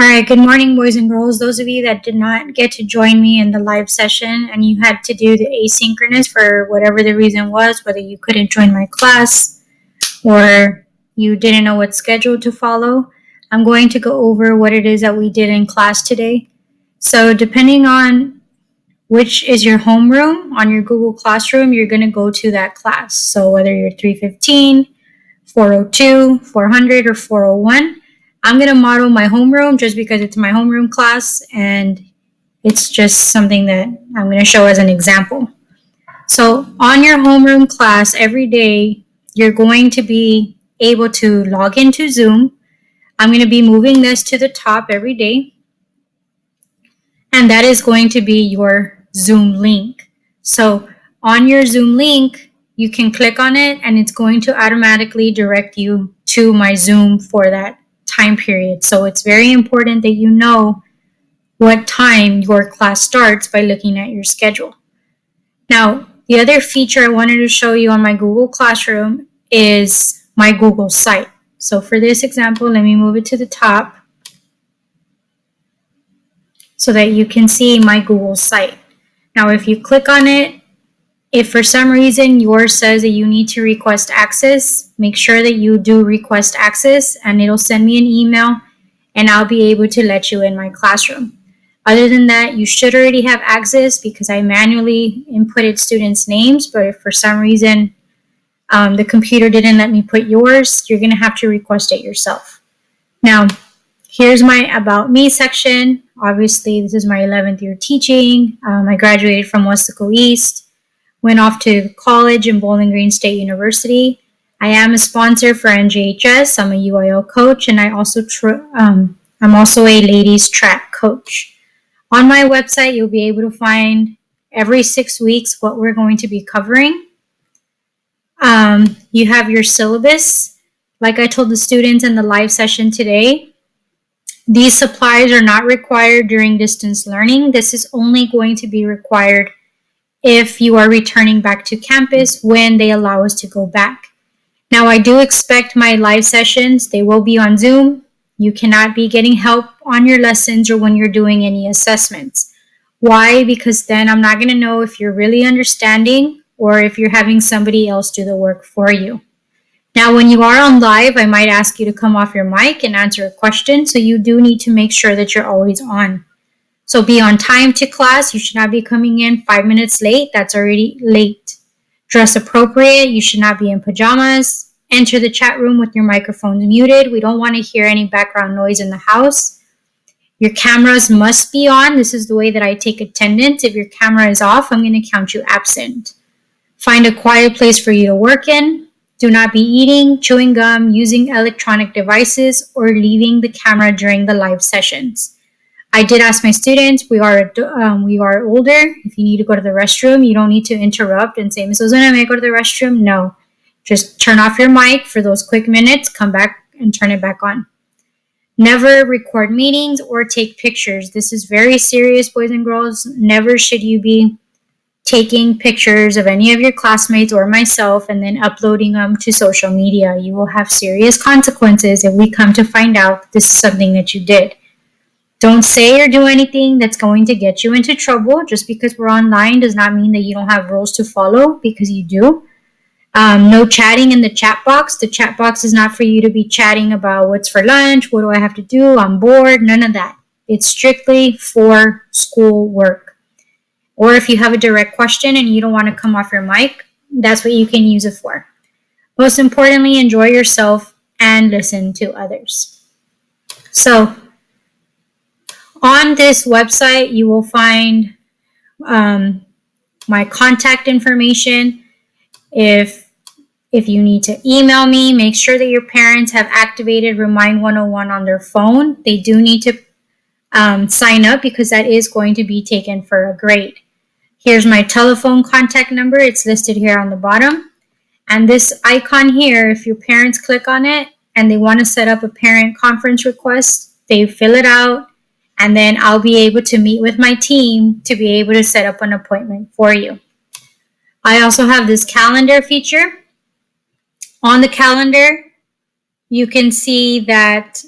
right, good morning, boys and girls. Those of you that did not get to join me in the live session and you had to do the asynchronous for whatever the reason was, whether you couldn't join my class or you didn't know what schedule to follow, I'm going to go over what it is that we did in class today. So depending on which is your homeroom on your Google Classroom, you're going to go to that class. So whether you're 315, 402, 400, or 401, I'm going to model my homeroom just because it's my homeroom class and it's just something that I'm going to show as an example. So on your homeroom class, every day, you're going to be able to log into Zoom. I'm going to be moving this to the top every day. And that is going to be your Zoom link. So on your Zoom link, you can click on it and it's going to automatically direct you to my Zoom for that time period. So it's very important that you know what time your class starts by looking at your schedule. Now, the other feature I wanted to show you on my Google Classroom is my Google site. So for this example, let me move it to the top so that you can see my Google site. Now, if you click on it, if for some reason yours says that you need to request access, make sure that you do request access and it'll send me an email and I'll be able to let you in my classroom. Other than that, you should already have access because I manually inputted students' names, but if for some reason the computer didn't let me put yours, you're going to have to request it yourself. Now, here's my About Me section. Obviously, this is my 11th year teaching. I graduated from Westaco East. Went off to college in Bowling Green State University. I am a sponsor for NJHS. I'm a UIL coach, and I'm also a ladies track coach. On my website, you'll be able to find every 6 weeks what we're going to be covering. You have your syllabus. Like I told the students in the live session today, these supplies are not required during distance learning. This is only going to be required if you are returning back to campus when they allow us to go back. Now, I do expect my live sessions, they will be on Zoom. You cannot be getting help on your lessons or when you're doing any assessments. Why? Because then I'm not going to know if you're really understanding or if you're having somebody else do the work for you. Now, when you are on live, I might ask you to come off your mic and answer a question, so you do need to make sure that you're always on. So be on time to class. You should not be coming in 5 minutes late. That's already late. Dress appropriate. You should not be in pajamas. Enter the chat room with your microphones muted. We don't want to hear any background noise in the house. Your cameras must be on. This is the way that I take attendance. If your camera is off, I'm going to count you absent. Find a quiet place for you to work in. Do not be eating, chewing gum, using electronic devices, or leaving the camera during the live sessions. I did ask my students, we are older. If you need to go to the restroom, you don't need to interrupt and say, Ms. Ozuna, may I go to the restroom? No. Just turn off your mic for those quick minutes, come back and turn it back on. Never record meetings or take pictures. This is very serious, boys and girls. Never should you be taking pictures of any of your classmates or myself and then uploading them to social media. You will have serious consequences if we come to find out this is something that you did. Don't say or do anything that's going to get you into trouble. Just because we're online does not mean that you don't have rules to follow, because you do. No chatting in the chat box. The chat box is not for you to be chatting about what's for lunch, what do I have to do, I'm bored, none of that. It's strictly for school work. Or if you have a direct question and you don't want to come off your mic, that's what you can use it for. Most importantly, enjoy yourself and listen to others. So, on this website, you will find my contact information. If you need to email me, make sure that your parents have activated Remind 101 on their phone. They do need to sign up because that is going to be taken for a grade. Here's my telephone contact number. It's listed here on the bottom. And this icon here, if your parents click on it and they want to set up a parent conference request, they fill it out. And then I'll be able to meet with my team to be able to set up an appointment for you. I also have this calendar feature. On the calendar, you can see that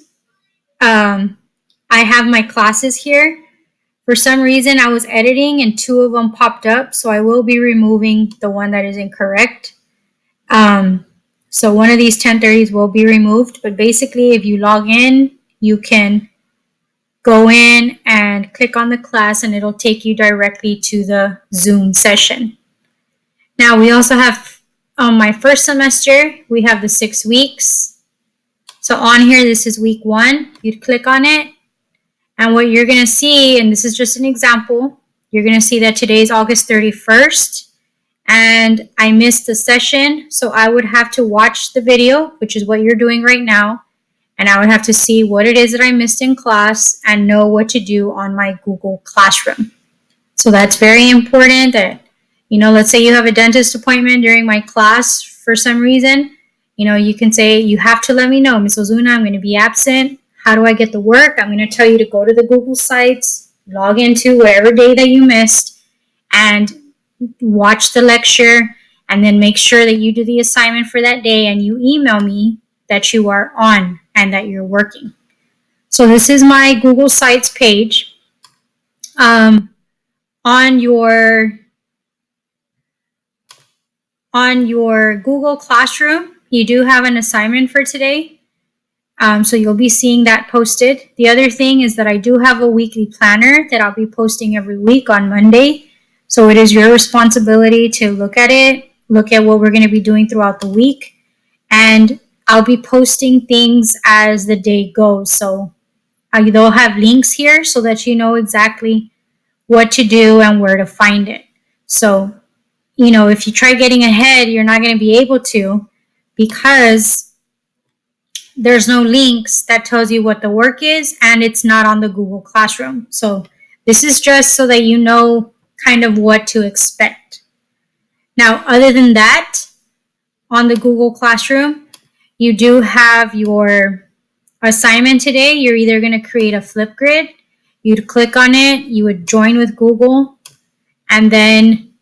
I have my classes here. For some reason, I was editing and 2 of them popped up, so I will be removing the one that is incorrect. So one of these 1030s will be removed, but basically if you log in, you can go in and click on the class and it'll take you directly to the Zoom session. Now we also have, on my first semester, we have the 6 weeks. So on here, this is week 1. You'd click on it, and what you're going to see, and this is just an example, you're going to see that today is August 31st, and I missed the session, so I would have to watch the video, which is what you're doing right now, and I would have to see what it is that I missed in class and know what to do on my Google Classroom. So that's very important that, let's say you have a dentist appointment during my class for some reason, you can say, you have to let me know, Ms. Ozuna, I'm going to be absent. How do I get the work? I'm going to tell you to go to the Google Sites, log into whatever day that you missed, and watch the lecture, and then make sure that you do the assignment for that day and you email me that you are on and that you're working. So this is my Google Sites page. On your Google Classroom, you do have an assignment for today. So you'll be seeing that posted. The other thing is that I do have a weekly planner that I'll be posting every week on Monday. So it is your responsibility to look at it, look at what we're going to be doing throughout the week. And I'll be posting things as the day goes. So they'll have links here so that you know exactly what to do and where to find it. So, if you try getting ahead, you're not going to be able to, because there's no links that tells you what the work is, and it's not on the Google Classroom. So this is just so that you know kind of what to expect. Now, other than that, on the Google Classroom, you do have your assignment today. You're either going to create a Flipgrid. You'd click on it, you would join with Google, and then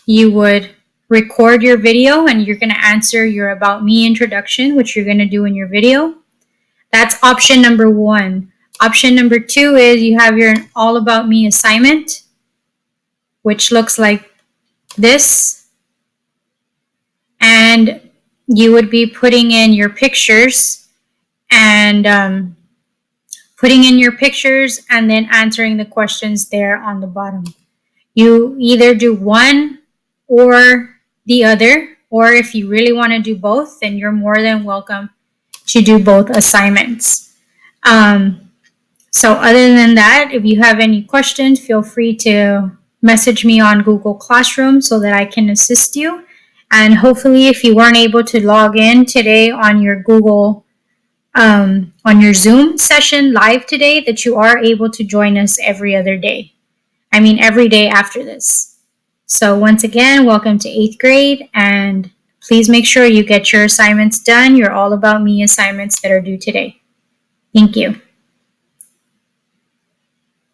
you would record your video, and you're going to answer your About Me introduction, which you're going to do in your video. That's option number 1. Option number 2 is you have your All About Me assignment, which looks like this. And you would be putting in your pictures and then answering the questions there on the bottom. You either do one or the other, or if you really want to do both, then you're more than welcome to do both assignments. So other than that, if you have any questions, feel free to message me on Google Classroom so that I can assist you. And hopefully, if you weren't able to log in today on your on your Zoom session live today, that you are able to join us every day after this. So once again, welcome to 8th grade, and please make sure you get your assignments done, your All About Me assignments that are due today. Thank you.